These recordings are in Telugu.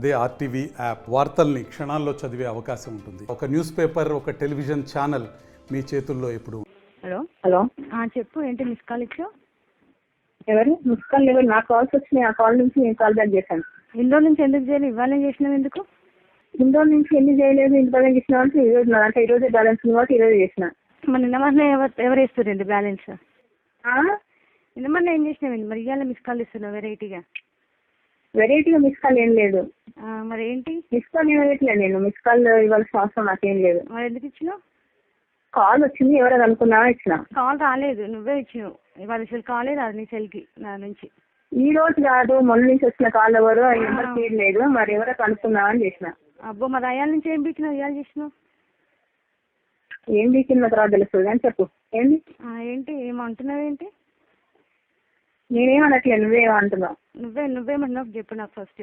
అదే ఆర్టీవీ యాప్ వార్తల్ని క్షణాల్లో చదివే అవకాశం ఉంటుంది. ఒక న్యూస్ పేపర్, ఒక టెలివిజన్ ఛానల్ మీ చేతుల్లో ఎప్పుడు. హలో హలో చెప్పు, ఏంటి మిస్ కాల్ ఇచ్చావు? ఎవరు మిస్ కాల్ ఎవరు? నాకు కాల్స్ వచ్చినాయి. ఆ కాల్ నుంచి నేను కాల్ బ్యాక్ చేశాను. ఇండోర్ నుంచి ఎందుకు చేయలేదు? ఇవ్వాలని చేసినావు ఎందుకు? ఇండోర్ నుంచి ఎన్ని చేయలేదు, ఇంటి బ్యాలెన్స్ చేసిన అంటే ఈ రోజు అంటే ఈ రోజే బ్యాలెన్స్ ఉంది కాబట్టి ఈ రోజు చేసిన. మరి నిన్న మొన్న ఎవరు వేస్తురండి బ్యాలెన్స్? నిన్న మొన్న ఏం చేసినావు? మరి ఇవాళ మిస్ కాల్ ఇస్తున్నావు వెరైటీగా మిస్ కాల్ ఏం లేదు. మరి ఏంటి మిస్ కాల్ ఏం వేయట్లేదు. నేను మిస్ కాల్ ఇవ్వాల్సిన అవసరం నాకేం లేదు. మరి ఎందుకు ఇచ్చినావు? కాల్ వచ్చింది, ఎవరైనా అనుకున్నావా ఇచ్చిన. కాల్ రాలేదు, నువ్వే ఇచ్చినావు. ఇవాళ అసలు కాలే రాదు నీ సెల్కి నా నుంచి. ఈ రోజు కాదు, మొన్న నుంచి వచ్చిన కాల్ ఎవరు నెంబర్ పేరు లేదు. మరి ఎవరో కనుక్కున్నావా అని చేసిన. అబ్బో, మరి అయ్యాల నుంచి ఏం పీకినావు? ఇవాళ చేసినావు ఏం పీకిన తర్వాత తెలుస్తుంది కానీ చెప్పు ఏంటి. ఏంటి ఏమంటున్నావు? ఏంటి నేనేమనట్లేదు, నువ్వేమంటున్నావు? నువ్వేమంటున్నావు చెప్పు నాకు ఫస్ట్.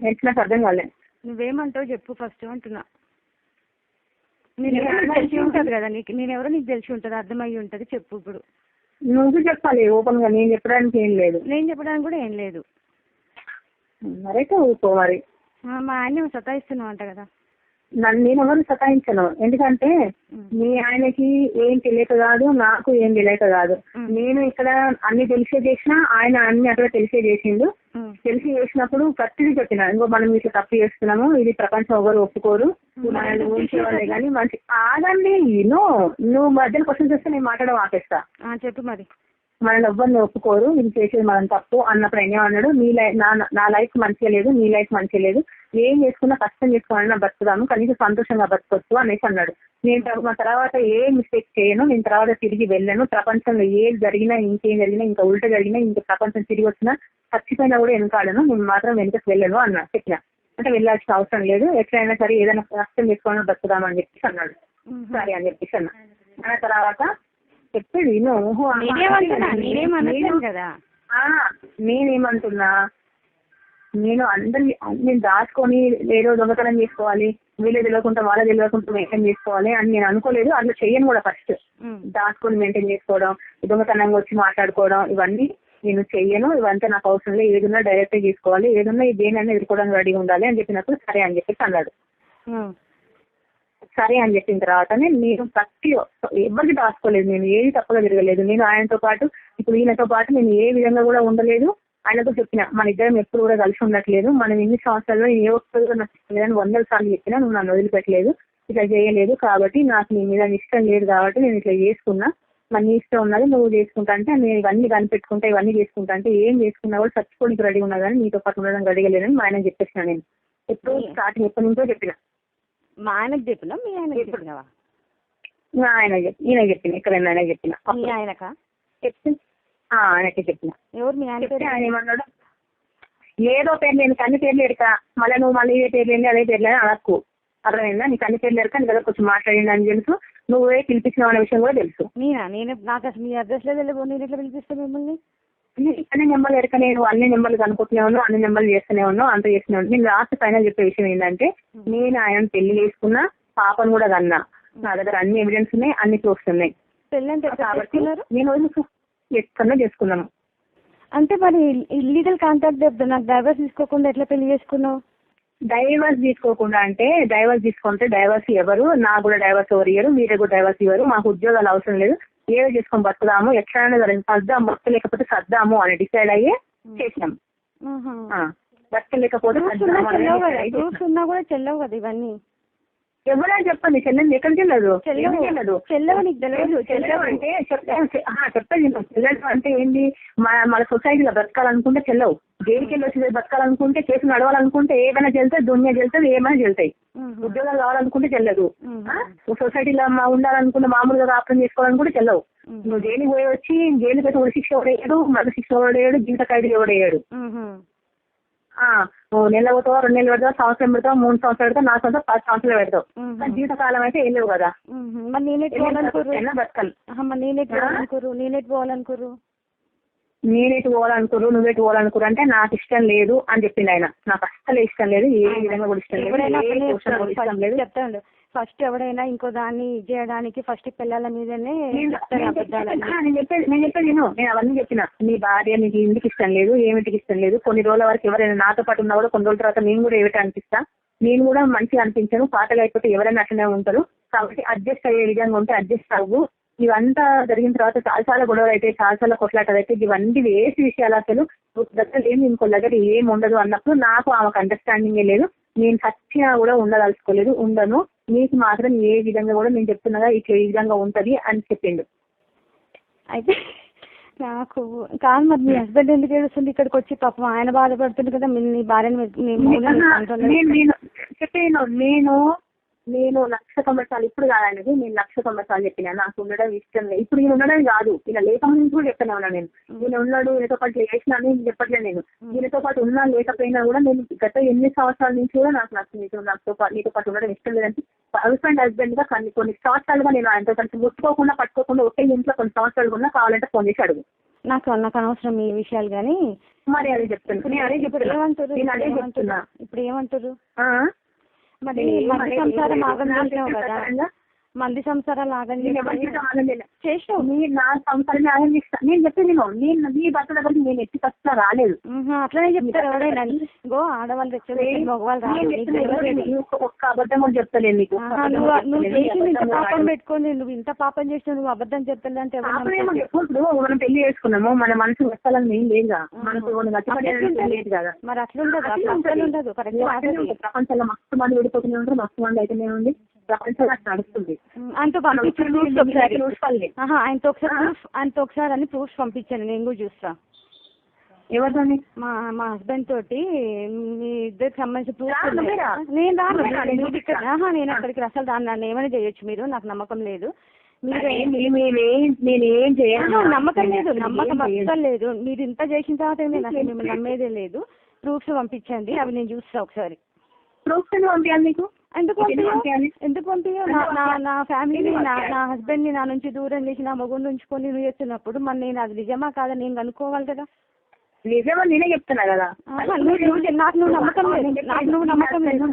ఎట్లా నాకు అర్థం కాలేదు. నువ్వేమంటావు చెప్పు ఫస్ట్ అంటున్నా. నేనెవరో నీకు తెలిసి ఉంటుంది కదా, నేనెవరో నీకు తెలిసి ఉంటుంది, అర్థమయ్యి ఉంటుంది. చెప్పు ఇప్పుడు. నువ్వు చెప్పాలి ఓపెన్ గా, నేను చెప్పడానికి ఏం లేదు. నేను చెప్పడానికి కూడా ఏం లేదు. మరైతే ఊరుకో మరి. మా ఆయన సతాయిస్తున్నావు అంట కదా. నేను ఎవరు సతాయించను, ఎందుకంటే మీ ఆయనకి ఏం తెలియక కాదు, నాకు ఏం తెలియక కాదు. నేను ఇక్కడ అన్ని తెలిసే చేసినా, ఆయన అన్ని అక్కడ తెలిసే చేసిండు. తెలిసి చేసినప్పుడు ప్రతిదీ చెప్పిన, ఇంకో మనం ఇట్లా తప్పు చేస్తున్నాము, ఇది ప్రపంచం ఎవరు ఒప్పుకోరు, మనల్ని ఊహించేవాళ్ళే కానీ మంచి ఆగండి. నువ్వు మధ్యలో క్వశ్చన్ చేస్తే నేను మాట్లాడడం ఆపేస్తా. చెప్పు మరి. మనల్ని ఎవ్వరిని ఒప్పుకోరు, ఇది చేసేది మనం తప్పు అన్నప్పుడు ఆయన ఏమన్నాడు, నా లైఫ్ మంచిగా లేదు, నీ లైఫ్ మంచిగా లేదు, ఏం చేసుకున్నా కష్టం చేసుకోవాలన్నా బతుకుదాము, కనీసం సంతోషంగా బతకొచ్చు అనేసి అన్నాడు. నేను మా తర్వాత ఏ మిస్టేక్ చేయను, నేను తర్వాత తిరిగి వెళ్ళను, ప్రపంచంలో ఏది జరిగినా, ఇంకేం జరిగినా, ఇంకా ఉల్టా జరిగినా, ఇంకా ప్రపంచం తిరిగి వచ్చినా, చచ్చిపోయినా కూడా వెనకాడను, నేను మాత్రం వెనుకకు వెళ్ళను అన్నా చెప్పిన. అంటే వెళ్ళాల్సిన అవసరం లేదు, ఎట్లయినా సరే ఏదైనా కష్టం చేసుకోవాలని బతుకుదామని చెప్పేసి అన్నాడు. సరే అని చెప్పేసి అన్నా. అన్న తర్వాత చెప్పాడు నేనేమంటున్నా, నేను దాచుకొని ఏదో దొంగతనం చేసుకోవాలి, వీళ్ళు తెలియకుండా వాళ్ళ తెలియకుండా మెయింటైన్ చేసుకోవాలి అని నేను అనుకోలేదు. అట్లా చెయ్యను కూడా. ఫస్ట్ దాచుకొని మెయింటైన్ చేసుకోవడం, దొంగతనంగా వచ్చి మాట్లాడుకోవడం, ఇవన్నీ నేను చెయ్యను. ఇవంతా నాకు అవసరం లేదు, ఏదన్నా డైరెక్ట్ చేసుకోవాలి, ఏదన్నా దేనైనా ఎదుర్కోవడానికి రెడీగా ఉండాలి అని చెప్పినప్పుడు సరే అని చెప్పేసి అన్నాడు. సరే అని చెప్పిన తర్వాత నేను ప్రతి ఎవరికి దాచుకోలేదు, నేను ఏది తప్పగా తిరగలేదు. నేను ఆయనతో పాటు, ఇప్పుడు ఈయనతో పాటు నేను ఏ విధంగా కూడా ఉండలేదు. ఆయనతో చెప్పిన, మన ఇద్దరం ఎప్పుడు కూడా కలిసి ఉండట్లేదు, మనం ఎన్ని సంవత్సరాల్లో ఏ ఒక్కరు కూడా నచ్చలేదని 100 సార్లు చెప్పినా నువ్వు నన్ను వదిలిపెట్టలేదు, ఇట్లా చేయలేదు, కాబట్టి నాకు నీ మీద ఇష్టం లేదు, కాబట్టి నేను ఇట్లా చేసుకున్నా, మన నీ ఇష్టం ఉన్నది నువ్వు చేసుకుంటా అంటే, నేను ఇవన్నీ కనిపెట్టుకుంటా, ఇవన్నీ చేసుకుంటా అంటే, ఏం చేసుకున్నా కూడా చచ్చిపోనికి రెడీ ఉన్నా కానీ నీతో పాటు ఉండడానికి రెడీగా లేదని మా ఆయన చెప్పేసిన. నేను ఎప్పుడు స్టార్టింగ్ ఎప్పటి నుంచో చెప్పిన. మా ఆయనకు చెప్పినా మీ ఆయనకు చెప్పినావా? ఈయన చెప్పిన, ఎక్కడైనా ఆయన చెప్పిన. మీ ఆయనకా చెప్తే ఆయనకే చెప్పిన. ఎవరు మీ ఆయన పేరు? ఆయన ఏమన్నాడు, ఏదో పేరు నేను అన్ని పేర్లు ఎడక, మళ్ళీ నువ్వు మళ్ళీ ఏ పేర్లు ఏంటి అదే పేర్లు అని అడక్కు, అర్థమైందా? నీకు అన్ని పేర్లు ఎడక, నీకు కొంచెం మాట్లాడింది అని తెలుసు, నువ్వే పిలిపించినావు అనే విషయం కూడా తెలుసు. నేను నాకు అసలు మీ అడ్రస్ లేదు, నేను ఎట్లా పిలిపిస్తాను మిమ్మల్ని? అన్ని నెంబర్లు ఎడక, నేను అన్ని నెంబర్లు కనుక్కుంటూనే ఉన్నావు, అన్ని నెంబర్లు చేస్తూనే ఉన్నావు, అంత చేస్తూనే ఉన్నావు. నేను లాస్ట్ ఫైనల్ చెప్పే విషయం ఏంటంటే, నేను ఆయన పెళ్లి చేసుకున్నా, పాపను కూడా కన్నా, నా దగ్గర అన్ని ఎవిడెన్స్ ఉన్నాయి, అన్ని ప్రూఫ్స్ ఉన్నాయి. కాబట్టి నేను ఎక్కడో చేసుకున్నాను. అంటే మరి ఇల్లీగల్ కాంటాక్ట్ నాకు డైవర్స్ తీసుకోకుండా ఎట్లా పెళ్లి చేసుకున్నావు? డైవర్స్ తీసుకోకుండా అంటే, డైవర్స్ తీసుకుంటే డైవర్స్ ఎవరు, నాకు కూడా డైవర్స్ ఎవరు ఇయ్యరు, మీరే కూడా డైవర్స్ ఇవ్వరు, మాకు ఉద్యోగాలు అవసరం లేదు, ఏదో చేసుకొని బతుకుదాము, ఎట్లయినా సర్దాము, బతుకు లేకపోతే సర్దాము అని డిసైడ్ అయ్యి చేసినాం. బతుకు లేకపోతే ఉన్నా కూడా చెల్లవు కదా ఇవన్నీ. ఎవరైనా చెప్పండి, చెల్లెంది ఎక్కడికి వెళ్ళదు, చెల్లవు నీకు తెలియదు. చెల్లెవు అంటే చెప్పండి, చెల్లెడు అంటే ఏంటి, మన సొసైటీలో బ్రతకాలనుకుంటే చెల్లవు, జైలుకి వెళ్ళి వచ్చి బతకాలనుకుంటే, కేసు నడవాలనుకుంటే ఏమైనా చెల్తాయి, దునియా చెల్తాయి, ఏమైనా చెల్తాయి. ఉద్యోగాలు కావాలనుకుంటే చెల్లదు, సొసైటీలో ఉండాలనుకుంటే, మామూలుగా కాపురం చేసుకోవాలనుకుంటే చెల్లవు. నువ్వు జైలుకి పోయి వచ్చి జైలుకి అయితే ఒక శిక్ష ఎవడేయాడు, మరొక శిక్ష ఎవడేయాడు, జీవిత ఖైదీ ఎవడేయాడు. నెల పోతావా, 2 నెలలు పెడతావు, సంవత్సరం పెడతావు, 3 సంవత్సరాలు పెడతావు, 4 సంవత్సరాలు, 10 సంవత్సరాలు పెడతావు. జీవితకాలం అయితే వెళ్ళలేవు కదా. నేనేటి పోవాలనుకోరు, నువ్వేటి పోవాలనుకోరు అంటే నాకు ఇష్టం లేదు అని చెప్పింది ఆయన. నాకు అస్సలు ఇష్టం లేదు, ఏ విధంగా కూడా ఇష్టం లేదు, చెప్తాను. ఫస్ట్ ఎవడైనా ఇంకో దాన్ని చేయడానికి ఫస్ట్ పిల్లల మీదనే చెప్తారు అబద్ధాలని. నేను చెప్పేది నేను అవన్నీ చెప్పిన. నీ భార్య నీకు ఇంటికి ఇష్టం లేదు, ఏమిటికి ఇష్టం లేదు, కొన్ని రోజుల వరకు ఎవరైనా నాతో పాటు ఉన్నా కూడా కొన్ని రోజుల తర్వాత నేను కూడా ఏమిటి అనిపిస్తా, నేను కూడా మంచిగా అనిపించాను, పాతగా అయిపోతే ఎవరైనా అట్లనే ఉంటారు, కాబట్టి అడ్జస్ట్ అయ్యే విధంగా ఉంటే అడ్జస్ట్ అవ్వు. ఇవంతా జరిగిన తర్వాత చాలా గొడవలు అయితే, చాలా కొట్లాటలు అయితే, ఇవన్నీ వేసి విషయాలు అసలు దగ్గర ఏమి ఇంకో దగ్గర ఏమి ఉండదు అన్నప్పుడు నాకు ఆమెకు అండర్స్టాండింగే లేదు. నేను సచ్చినా కూడా ఉండదలుచుకోలేదు, ఉండను, నీకు మాత్రం ఏ విధంగా కూడా నేను చెప్తున్నదా ఇట్లా ఈ విధంగా ఉంటది అని చెప్పిండు. అయితే నాకు కాదు మరి మీ హస్బెండ్ ఎందుకు ఏడుస్తుంది ఇక్కడికి వచ్చి? పాపం ఆయన బాధపడుతుంది కదా, నీ భార్యను చెప్పాను. నేను 1,00,000 సంవత్సరాలు ఇప్పుడు కాదనేది, నేను 1,00,000 సంవత్సరాలు చెప్పిన నాకు ఉండడం ఇష్టం లేదు. ఇప్పుడు ఈయన ఉండడం కాదు, ఈయన లేకపోతే నుంచి కూడా చెప్తానే ఉన్నా నేను. ఈయన ఉన్నాడు, ఈయనతో పాటు చేసినా అని చెప్పట్లేదు నేను. ఈయనతో పాటు ఉన్నా లేకపోయినా కూడా నేను గత 8 సంవత్సరాల నుంచి కూడా నాకు నీతో పాటు ఉండడం ఇష్టం లేదంటే హస్బెండ్ గా కొన్ని సంవత్సరాలుగా నేను ఆయనతో కలిసి ముట్టుకోకుండా పట్టుకోకుండా ఒకే ఇంట్లో కొన్ని సంవత్సరాలు కూడా కావాలంటే ఫోన్ చేసి అడుగు. నాకు అనవసరం ఈ విషయాలు కానీ మరి అదే చెప్తాను. నేను అదే చెప్తున్నా. ఇప్పుడు ఏమంటారు మరి? మంది సంసారం ఆగం చేసినావు కదా, మంది సంసారాలు ఆగం చేసినావు. మీరు నా సంసారాన్ని ఆగం చేస్తా. నేను చెప్పేది నేను నీ భర్త దగ్గరికి నేను ఎట్టి కష్టం రాలేదు. అట్లనే చెప్తారు ఎవరైనా. గో ఆడవాళ్ళు మగవాళ్ళు ఒక్క అబద్ధం కూడా చెప్తలేదు నీకు. నువ్వు చేసి ఇంత పాపం పెట్టుకొని నువ్వు ఇంత పాపం చేసినా నువ్వు అబద్ధం చెప్తలే అంటే ఇప్పుడు మనం పెళ్లి చేసుకున్నాము, మన మనసు వస్తాలని ఏం లేదుగా, మనకు లేదు కదా. మరి అట్లుండదు ప్రపంచంలో మస్తు మంది విడిపోతూనే ఉంటారు, మస్తు మంది అయితేనే ఉంది, ప్రపంచంలో నడుస్తుంది. ఆయనతో పంపించండి ఆయనతో ఒకసారి అని ప్రూఫ్స్ పంపించాను, నేను కూడా చూస్తా. ఎవరితోని? మా హస్బెండ్ తోటి మీ ఇద్దరికి సంబంధించిన ప్రూఫ్. నేను రాను, నేను అక్కడికి అసలు దాన్ని నన్ను ఏమైనా చేయొచ్చు, మీరు నాకు నమ్మకం లేదు. నేనేం చేయను, నమ్మకం అస్సలు లేదు. మీరు ఇంత చేసిన తర్వాత నేను అసలు మిమ్మల్ని నమ్మేదే లేదు. ప్రూఫ్స్ పంపించండి, అవి నేను చూస్తా ఒకసారి. ప్రూఫ్స్ పంపించాలి నీకు? ఎందుకు పంపించు? నా ఫ్యామిలీని నా హస్బెండ్ ని నా నుంచి దూరం చేసి నా మగుని ఉంచుకొని నువ్వు చేస్తున్నప్పుడు మరి నేను అది నిజమా కాదా నేను కనుక్కోవాలి కదా. నిజమా నేనే చెప్తున్నా కదా. నాకు నువ్వు నమ్మకం లేదు.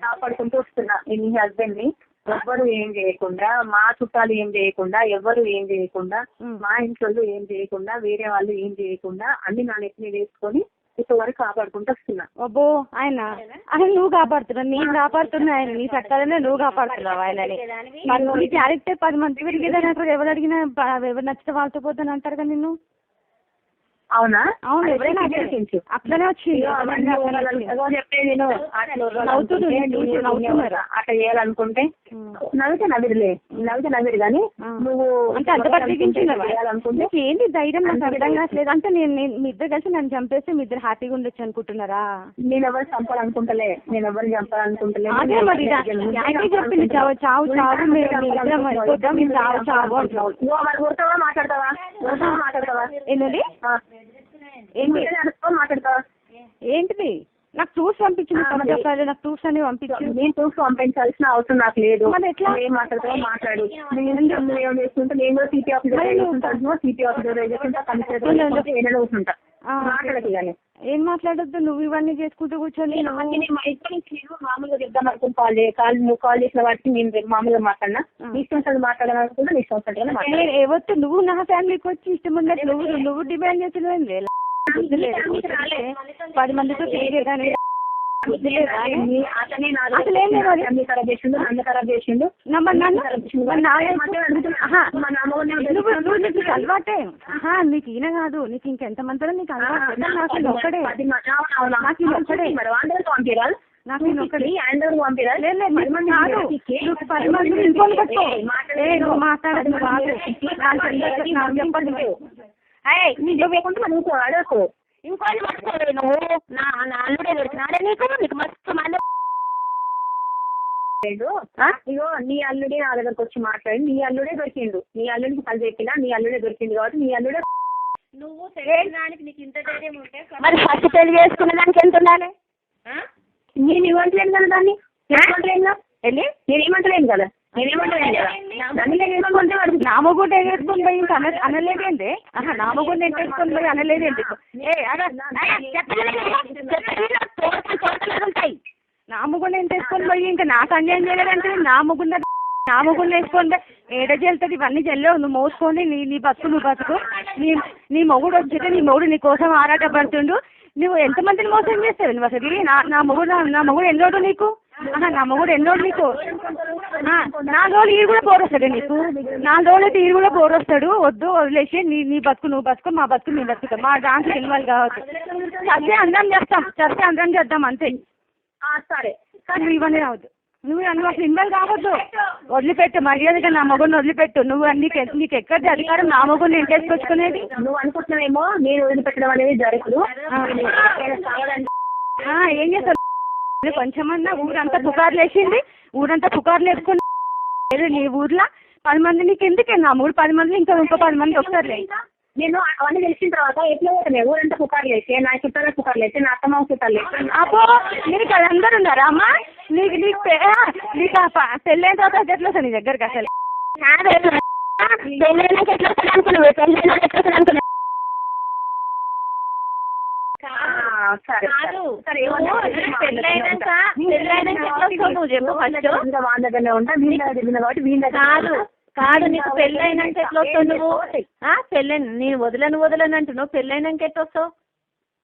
కాపాడుకుంటూ వస్తున్నా నీ హస్బెండ్ ని. ఎవ్వరు ఏం చేయకుండా, మా చుట్టాలు ఏం చేయకుండా, ఎవరు ఏం చేయకుండా, మా ఇంట్లో ఏం చేయకుండా, వేరే వాళ్ళు ఏం చేయకుండా అన్ని నా నెత్తిని వేసుకొని ఇంతవరకు కాపాడుకుంటూ వస్తున్నా. అబ్బో ఆయన నువ్వు కాపాడుతున్నావు, నేను కాపాడుతున్నా ఆయన. నీ చట్టాలనే నువ్వు కాపాడుతున్నావు ఆయనని. నీ క్యారెక్టర్ 10 మంది పెరిగేదని అంటారు, ఎవరు అడిగినా ఎవరు నచ్చితే వాళ్ళతో పోతాను అంటారు కదా నిన్ను. అవునా? అవును, ఎవరైనా అట్లనే వచ్చింది. చెప్పేది అట్లా చేయాలనుకుంటే నవ్వితే కానీ నువ్వు అంటే అంతపట్టించుకుంటే ఏంటి ధైర్యం నాకు అర్థం కావట్లేదు. అంటే నేను మీ ఇద్దరు కలిసి నన్ను చంపేస్తే మీ ఇద్దరు హ్యాపీగా ఉండొచ్చు అనుకుంటున్నారా? నేను ఎవరు చంపాలనుకుంటలే, నేను ఎవరు చంపాలనుకుంటలే. అదే మరి చెప్పింది చావు చావు చావు మాట్లాడతావా? ఏంటండి మాట్లాడతావా? ఏంటిది? నాకు ప్రూఫ్స్ పంపించింది, నాకు ప్రూఫ్స్ అనేవి పంపించింది. నేను ప్రూఫ్స్ పంపించాల్సిన అవసరం నాకు లేదు. ఏం మాట్లాడతావో మాట్లాడు. నువ్వేం చేసుకుంటా, నేను కూడా సిటీ ఆఫీసర్ సిటీ ఆఫీసర్ కూర్చుంటా. మాట్లాడదు కానీ ఏం మాట్లాడద్దు, నువ్వు ఇవన్నీ చేసుకుంటూ కూర్చొని. మామూలుగా చెప్దాం అనుకుంటే నువ్వు కాల్ చేసిన వాటికి నేను మామూలుగా మాట్లాడినా, ఇష్టం మాట్లాడాలనుకుంటే నీ ఇష్టం. ఎవరు నువ్వు నా ఫ్యామిలీకి వచ్చి ఇష్టం ఉన్నట్టు నువ్వు డిమాండ్ చేస్తున్నావు. 10 మందితో తిరిగేదాన్ని అలవాటే. నీకు ఈయన కాదు, నీకు ఇంకెంత మందిలో నీకు అలవాటు. నాకు ఒక్కడే, నాకు ఒక్కడే, నాకు ఒక్కడే. నువ్వు మాట్లాడదు చెప్పండి. అడకు ఇంకోటి పట్టుకోలేదు నువ్వు. నా అల్లుడే దొరికినాడే నీకు మస్తు మంది. ఇగో నీ అల్లుడే నా దగ్గరకు వచ్చి మాట్లాడి నీ అల్లుడే దొరికిండు. నీ అల్లుడికి పని చెప్పినా నీ అల్లుడే దొరికింది కాబట్టి నీ అల్లుడే. నువ్వు నీకు ఇంత ధైర్యం ఉంటే మరి ఫస్ట్ పెళ్లి చేసుకునే దానికి ఎంత ఉండాలి? నేను ఇవ్వట్లేదు కదా దాన్ని, నేనేమంటలేను కదా. నామగుండ ఎగేసుకొని పోయి అనలేదేంటి? నామగుండ ఎగేసుకొని పోయి అనలేదేంటి? నామగుండ మొగుని ఎంత వేసుకొని పోయి ఇంకా నాకు అన్యాయం చేయలేదంటే నా మొగుడిని వేసుకొని ఏడ చెల్తుంది ఇవన్నీ చెల్లవు. నువ్వు మోసుకొని నీ బతుకు నీ మొగుడు వచ్చితే నీ మొగుడు నీ కోసం ఆరాటపడుతుండు. నువ్వు ఎంతమందిని మోసం చేస్తావు నువ్వు అసలు? నా మొగుడు ఎన్నోడు నీకు? నా మొగుడు ఎన్నోడు నీకు? 4 రోజులు ఈడు కూడా పోరొస్తాడు నీకు. 4 రోజులు అయితే ఈడు కూడా పోరొస్తాడు. వద్దు వదిలేసి నీ బతుకు నువ్వు బతుకు, మా బతుకు నీ బతుకు. మా డాన్స్ ఇన్వాల్వ్ కావచ్చు. చస్తే అందరం చేద్దాం అంతే. సరే నువ్వు ఇవన్నీ రావద్దు. నువ్వు అసలు ఇన్వాల్వ్ కావద్దు. వదిలిపెట్టు మర్యాదగా నా మొగుడిని వదిలిపెట్టు. నువ్వు నీకు ఎక్కడిది అధికారం నా మొగుడిని ఎంటేసుకొచ్చుకునేది? నువ్వు అనుకుంటున్నావేమో నేను వదిలిపెట్టడం అనేది జరగదు. ఏం చేస్తావు? కొంచెమన్నా ఊరంతా పుకార్లు వేసింది. ఊరంతా పుకార్లు వేసుకుని నీ ఊర్లో 10 మంది నీకు ఎందుకే? నా మూడు 10 మంది ఇంకో 10 మంది వస్తారులే. నేను అవన్నీ తెలిసిన తర్వాత ఎట్లా పోతున్నాయి? ఊరంతా పుకార్లు వేస్తే, నా చుట్టాల పుకార్లు వేస్తే, నా అత్తమ్మ చుట్టాలు వేస్తే. అబ్బో నీకు అందరు ఉన్నారా అమ్మా? నీకు పెళ్ళైన తర్వాత ఎట్లా వస్తా నీ దగ్గరికి అసలు? పెళ్ళైనాక ఎట్లా వస్తాను అనుకున్నావు? పెళ్ళైనాక ఎట్లా వస్తాను అనుకున్నావు? వాళ్ళ దగ్గరనే ఉంటా. వీళ్ళ దగ్గర కాబట్టి వీళ్ళ కాదు నీకు పెళ్ళైనాక ఎట్లా వస్తావు నువ్వు? నేను వదలను అంటున్నావు. పెళ్ళైనాక ఎట్లా వస్తావు?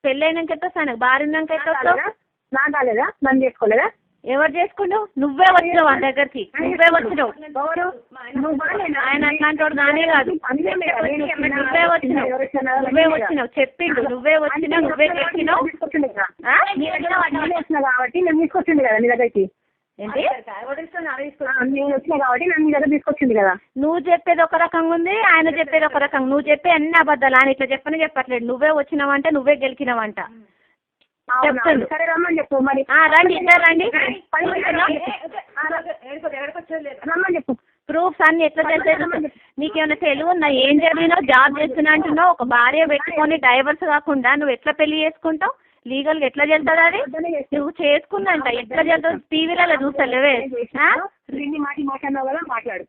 పెళ్ళైనాక ఎట్లా వస్తావు? నాకు భార్య ఉన్నాక ఎట్లా వస్తావు? నా కాలేదా? నన్ను చేసుకోలేదా? ఎవరు చేసుకున్నావు? నువ్వే వచ్చినావు ఆ దగ్గరికి. నువ్వే వచ్చినావు. ఆయన అట్లాంటి వాడు నానే కాదు. నువ్వే వచ్చినావు చెప్పిండు. నువ్వే వచ్చినావు. నువ్వే చెప్పినావు కాబట్టి నేను తీసుకొచ్చింది కదా నీ దగ్గరికి. ఏంటి? నేను వచ్చినా కాబట్టి నన్ను నీ దగ్గర తీసుకొచ్చింది కదా. నువ్వు చెప్పేది ఒక రకంగా ఉంది, ఆయన చెప్పేది ఒక రకంగా. నువ్వు చెప్పే అన్ని అబద్ధాలు. ఆయన ఇట్లా చెప్పట్లేదు. నువ్వే వచ్చినావంటే నువ్వే గెలికినావంట. సరే రమ్మని చెప్పు మరి. రండి ఇద్దరు రండి. రమ్మని చెప్పు. ప్రూఫ్స్ అన్ని ఎట్లా చేసేది? నీకేమైనా తెలివి ఉందా? ఏం జరిగినావు? జాబ్ చేస్తున్నా అంటున్నావు. ఒక భార్య పెట్టుకొని డైవర్స్ కాకుండా నువ్వు ఎట్లా పెళ్లి చేసుకుంటావు? లీగల్ గా ఎట్లా చెల్తుంది అది? నువ్వు చేసుకుందంట ఎట్లా చెల్తుంది? టీవీలలో చూస్తలేవే. మాట్లాడినావు కదా, మాట్లాడు.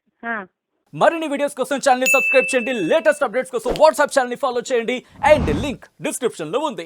మరిన్ని వీడియోస్ కోసం ఛానల్ ని సబ్స్క్రైబ్ చేయండి. లేటెస్ట్ అప్డేట్స్ కోసం వాట్సాప్ ఛానల్ ని ఫాలో చేయండి. అండ్ లింక్ డిస్క్రిప్షన్ లో ఉంది.